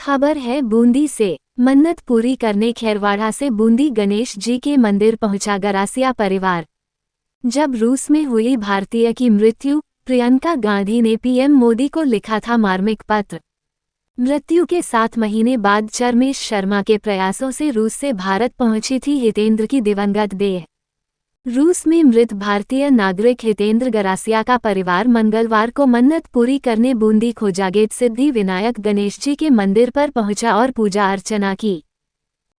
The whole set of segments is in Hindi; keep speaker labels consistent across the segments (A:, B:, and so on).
A: खबर है बूंदी से। मन्नत पूरी करने खैरवाड़ा से बूंदी गणेश जी के मंदिर पहुंचा गरासिया परिवार। जब रूस में हुई भारतीय की मृत्यु, प्रियंका गांधी ने पीएम मोदी को लिखा था मार्मिक पत्र। मृत्यु के 7 महीने बाद चरमेश शर्मा के प्रयासों से रूस से भारत पहुंची थी हितेंद्र की दिवंगत देह। रूस में मृत भारतीय नागरिक हितेंद्र गरासिया का परिवार मंगलवार को मन्नत पूरी करने बूंदी खोजागेट सिद्धि विनायक गणेश जी के मंदिर पर पहुंचा और पूजा अर्चना की।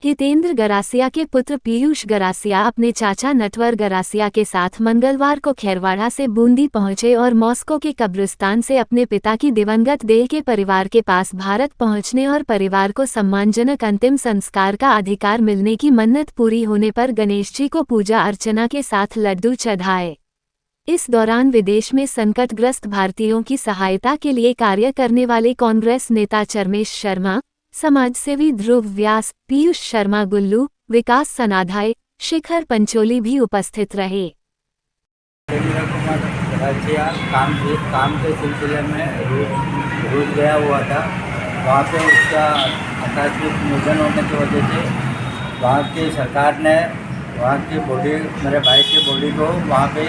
A: हितेंद्र गरासिया के पुत्र पीयूष गरासिया अपने चाचा नटवर गरासिया के साथ मंगलवार को खैरवाड़ा से बूंदी पहुंचे और मॉस्को के कब्रिस्तान से अपने पिता की दिवंगत देह के परिवार के पास भारत पहुंचने और परिवार को सम्मानजनक अंतिम संस्कार का अधिकार मिलने की मन्नत पूरी होने पर गणेश जी को पूजा अर्चना के साथ लड्डू चढ़ाए। इस दौरान विदेश में संकटग्रस्त भारतीयों की सहायता के लिए कार्य करने वाले कांग्रेस नेता चरमेश शर्मा, समाजसेवी ध्रुव व्यास, पीयूष शर्मा गुल्लू, विकास सनाधाय, शिखर पंचोली भी उपस्थित रहे।
B: काम के सिलसिले में रूस गया हुआ था। वहाँ पे उसका आकस्मिक निधन होने की वजह से वहाँ की सरकार ने वहाँ की बॉडी, मेरे भाई की बॉडी को वहाँ पे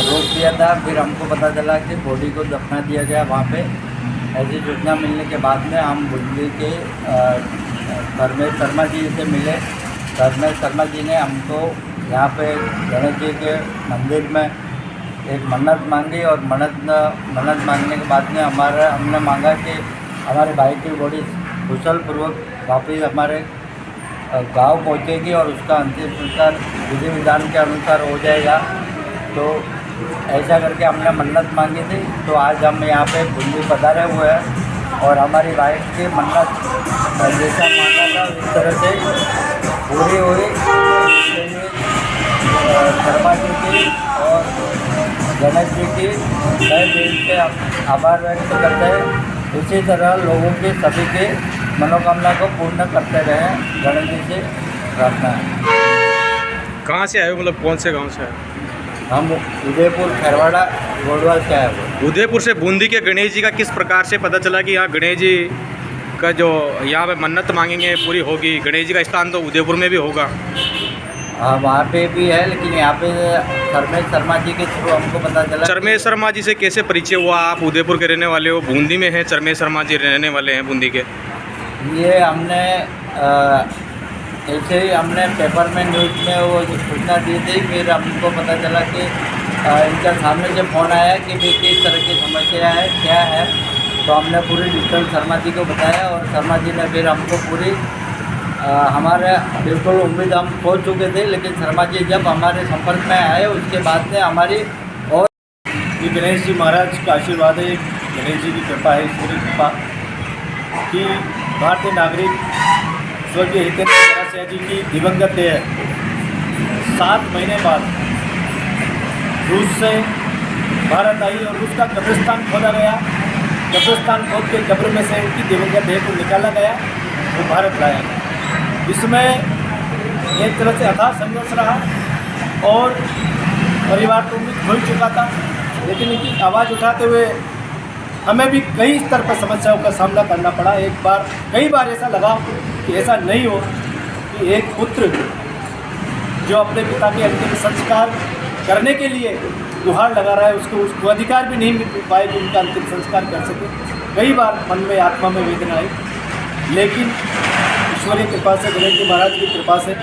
B: रोक दिया था। फिर हमको पता चला कि बॉडी को दफना दिया गया वहाँ पे। ऐसी सूचना मिलने के बाद में हम बूंदी के धर्मेश शर्मा जी से मिले। धर्मेश शर्मा जी ने हमको यहाँ पे गणेश जी के मंदिर में एक मन्नत मांगी और मन्नत मांगने के बाद में हमने मांगा कि हमारे भाई की बॉडी कुशलपूर्वक वापस हमारे गांव पहुँचेगी और उसका अंतिम संस्कार विधि विधान के अनुसार हो जाएगा। तो ऐसा करके हमने मन्नत मांगी थी। तो आज हम यहाँ पे बूंदी पधारे हुए हैं और हमारी वाइफ की मन्नत जैसा मांगा था इस तरह से पूरी हुई। शर्मा जी की और गणेश जी की तहे दिल से आभार व्यक्त करते हैं। इसी तरह लोगों की सभी की मनोकामना को पूर्ण करते रहें, गणेश जी से प्रार्थना है।
C: कहाँ से आए हो, मतलब कौन से गांव से आए?
B: हम उदयपुर खैरवाड़ा गोडवाल से आए हुए।
C: उदयपुर से बूंदी के गणेश जी का किस प्रकार से पता चला कि यहाँ गणेश जी का जो यहाँ पे मन्नत मांगेंगे पूरी होगी? गणेश जी का स्थान तो उदयपुर में भी होगा।
B: हाँ, वहाँ पे भी है, लेकिन यहाँ पे चरमेश शर्मा जी के थ्रू हमको पता चला।
C: चरमेश शर्मा जी से कैसे परिचय हुआ? आप उदयपुर के रहने वाले हो, बूंदी में हैं, चरमेश शर्मा जी रहने वाले हैं बूंदी के।
B: ये हमने ऐसे ही हमने पेपर में न्यूज़ में वो सूचना दी थी। फिर हमको पता चला कि इनका सामने से फ़ोन आया कि भाई किस तरह की समस्या है, क्या है। तो हमने पूरी डिटेल शर्मा जी को बताया और शर्मा जी ने फिर हमको पूरी हमारे बिल्कुल उम्मीद हम सोच चुके थे, लेकिन शर्मा जी जब हमारे संपर्क में आए उसके बाद में हमारी और
D: ये गणेश जी महाराज का आशीर्वाद है, गणेश जी की कृपा है, ईश्वरी कृपा कि भारतीय नागरिक स्वर्गीय हितेंद्र गरासिया जी की दिवंगत देह 7 महीने बाद रूस से भारत आई और रूस का कब्रिस्तान खोदा गया। कब्रिस्तान खोद के कब्र में से उनकी दिवंगत देह को निकाला गया, वो भारत लाया। इसमें एक तरह से अथाह संघर्ष रहा और परिवार तो उम्मीद भूल चुका था, लेकिन इनकी आवाज़ उठाते हुए हमें भी कई स्तर पर समस्याओं का सामना करना पड़ा। कई बार ऐसा लगा कि ऐसा नहीं हो कि एक पुत्र जो अपने पिता के अंतिम संस्कार करने के लिए गुहार लगा रहा है, उसको अधिकार भी नहीं मिल पाए कि उनका अंतिम संस्कार कर सके। कई बार मन में आत्मा में वेदना आई, लेकिन ईश्वरीय कृपा से, गणेश जी महाराज की कृपा से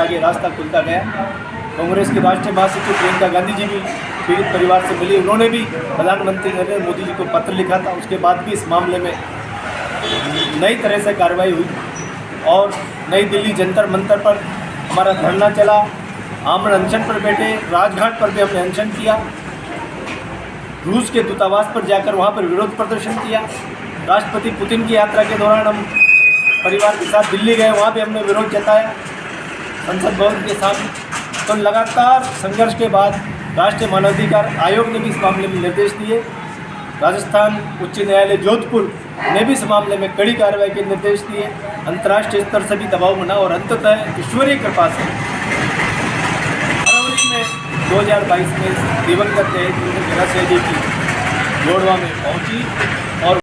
D: आगे रास्ता खुलता गया। कांग्रेस की राष्ट्रीय महासचिव प्रियंका गांधी जी भी पीड़ित परिवार से मिली। उन्होंने भी प्रधानमंत्री नरेंद्र मोदी जी को पत्र लिखा था। उसके बाद भी इस मामले में नई तरह से कार्रवाई हुई और नई दिल्ली जंतर मंतर पर हमारा धरना चला, आमरण अनशन पर बैठे, राजघाट पर भी हमने अनशन किया, रूस के दूतावास पर जाकर वहाँ पर विरोध प्रदर्शन किया। राष्ट्रपति पुतिन की यात्रा के दौरान हम परिवार के साथ दिल्ली गए, वहाँ भी हमने विरोध जताया संसद भवन के सामने। तो लगातार संघर्ष के बाद राष्ट्रीय मानवाधिकार आयोग ने भी इस मामले में निर्देश दिए। राजस्थान उच्च न्यायालय जोधपुर ने भी इस मामले में कड़ी कार्रवाई के निर्देश दिए। अंतर्राष्ट्रीय स्तर से भी दबाव बना और अंततः ईश्वरीय कृपा से फरवरी में 2022 में दिवंगत गरासिया जी की जोड़वा में पहुंची और